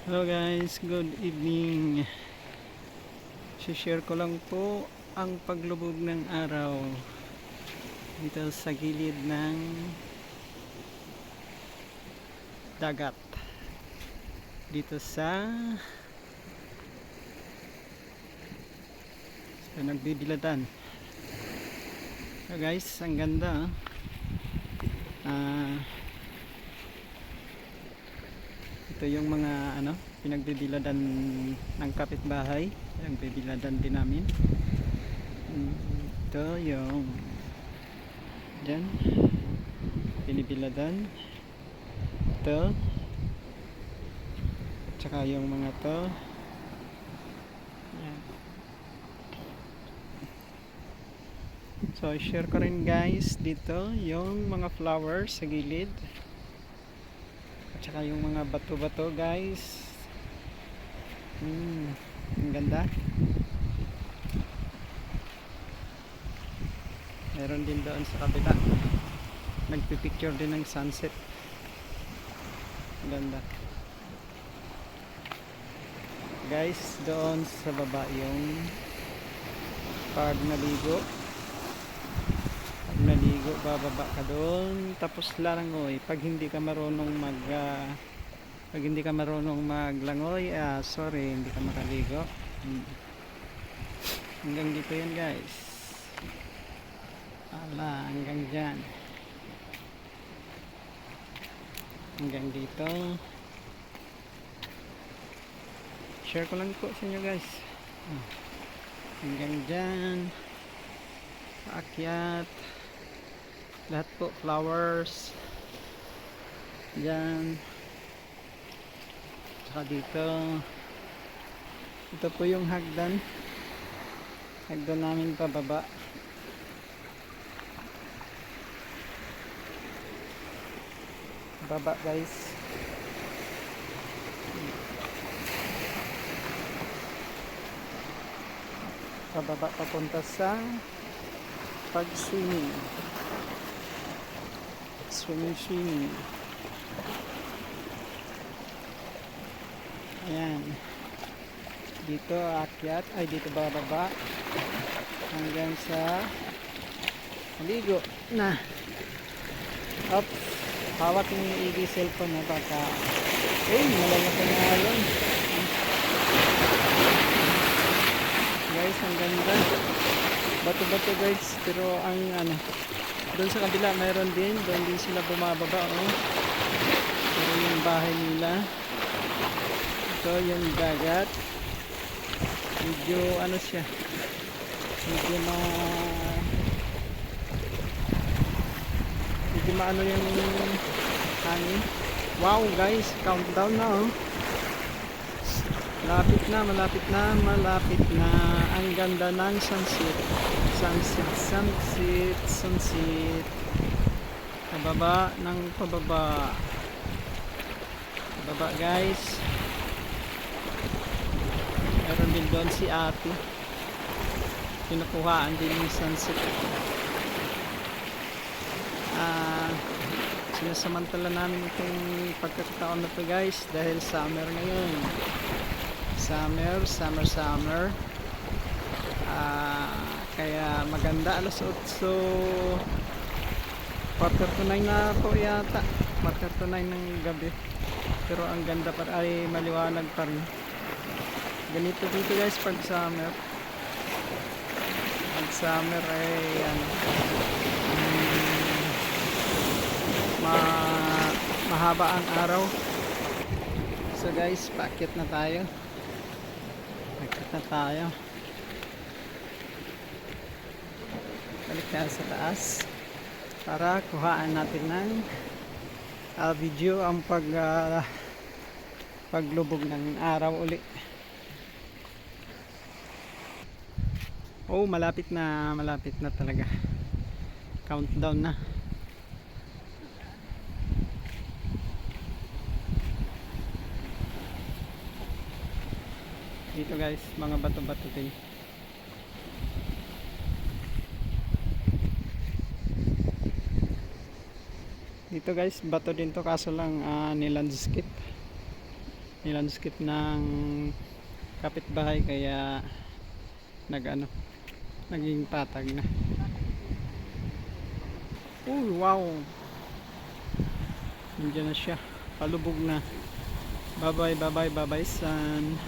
Hello guys, good evening. Share ko lang po ang paglubog ng araw dito sa gilid ng dagat dito sa Nagbibilatan. So guys, ang ganda. Ito yung mga pinagbibiladan ng kapitbahay. Pinagbibiladan din namin. Ito yung dyan pinibiladan. Ito tsaka yung mga to. Yan. So share ko rin guys dito yung mga flowers sa gilid at saka yung mga bato-bato guys. Ang ganda. Meron din doon sa kabila, nagpipicture din ng sunset. Ganda guys. Doon sa baba yung pag naligo, bababa ka doon, tapos lalangoy. Pag hindi ka marunong maglangoy, sorry, hindi ka makaligo. Hanggang dito yan guys. Hanggang dyan, hanggang dito. Share ko lang po sa inyo guys. Hanggang dyan, paakyat, lahat po flowers dyan, saka dito. Ito po yung hagdan namin pababa. Baba guys. Pababa papunta sa pag-swimming. Swimming. Ayan. Dito aakyat, dito bababa hanggang sa maligo na. Up. Hawak yung EV cellphone na baka malalaki na yun guys. Ang ganda, bato-bato guys. Pero ang doon sa kabila mayroon din, doon din sila bumababa pero yung bahay nila. Ito yung dagat, medyo siya, medyo maano yung hangin. Wow guys, countdown na malapit na. Ang ganda ng sunset. Pababa guys. Meron din doon si ate, kinukuhaan din yung sunset. Sinasamantala namin itong pagkakataon na to guys dahil summer ngayon. Summer. Kaya maganda. Alas 8, 8:45 na po yata, 8:45 ng gabi, pero ang ganda pa, maliwanag pa rin. Ganito dito guys pag summer. Mahaba ang araw. So guys, paakyat na tayo. Balik tayo sa taas para kuhaan natin ng video ang paglubog ng araw uli. Malapit na talaga. Countdown na. Dito guys, mga bato-bato din. Dito guys, bato din to, kaso lang nilandscape. nilanskip ng kapitbahay kaya naging patag na. Oh wow, nandiyan na siya, palubog na. Bye bye sun,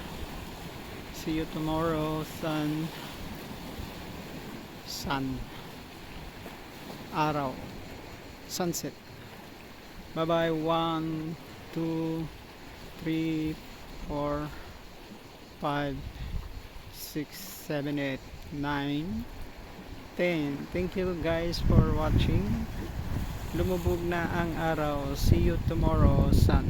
see you tomorrow sun. Araw, sunset. Bye bye. 1 2 3 4 5 6 7 8 9 10. Thank you guys for watching. Lumubog na ang araw. See you tomorrow sun.